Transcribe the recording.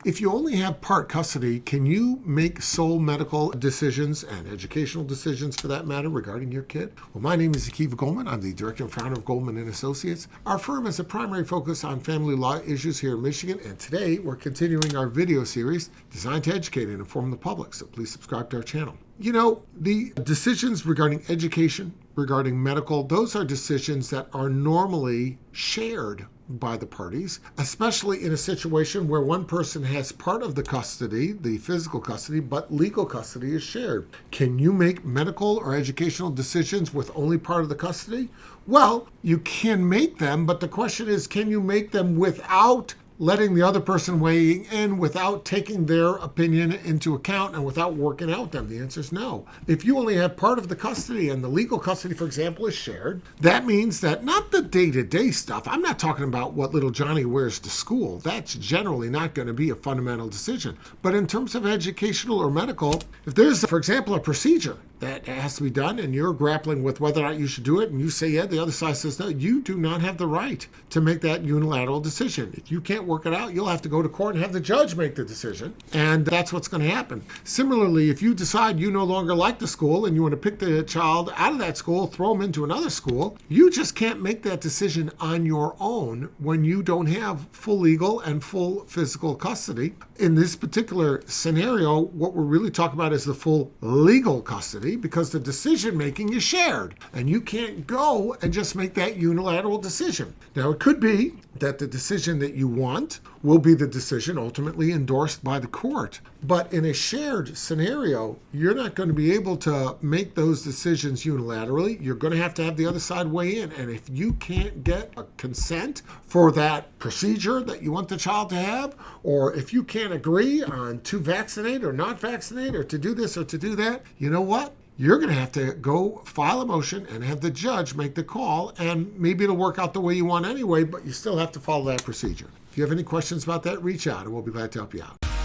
If you only have part custody, can you make sole medical decisions and educational decisions for that matter regarding your kid? Well, my name is Goldman. I'm the director and founder of Goldman & Associates. Our firm has a primary focus on family law issues here in Michigan, and today we're continuing our video series designed to educate and inform the public, so please subscribe to our channel. You know, the decisions regarding education, regarding medical, those are decisions that are normally shared by the parties, especially in a situation where one person has part of the custody, the physical custody, but legal custody is shared. Can you make medical or educational decisions with only part of the custody? Well, you can make them, but the question is, can you make them without letting the other person weigh in, without taking their opinion into account and without working out them? The answer is no. If you only have part of the custody and the legal custody, for example, is shared, that means that not the day-to-day stuff. I'm not talking about what little Johnny wears to school. That's generally not going to be a fundamental decision. But in terms of educational or medical, if there's, for example, a procedure that has to be done and you're grappling with whether or not you should do it and you say yeah, the other side says no, you do not have the right to make that unilateral decision. If you can't work it out, you'll have to go to court and have the judge make the decision, and that's what's going to happen. Similarly, if you decide you no longer like the school and you want to pick the child out of that school, throw them into another school, you just can't make that decision on your own when you don't have full legal and full physical custody. In this particular scenario, what we're really talking about is the full legal custody, because the decision making is shared and you can't go and just make that unilateral decision. Now, it could be that the decision that you want will be the decision ultimately endorsed by the court. But in a shared scenario, you're not going to be able to make those decisions unilaterally. You're going to have the other side weigh in. And if you can't get a consent for that procedure that you want the child to have, or if you can't agree on to vaccinate or not vaccinate or to do this or to do that, you know what? You're going to have to go file a motion and have the judge make the call, and maybe it'll work out the way you want anyway, but you still have to follow that procedure. If you have any questions about that, reach out and we'll be glad to help you out.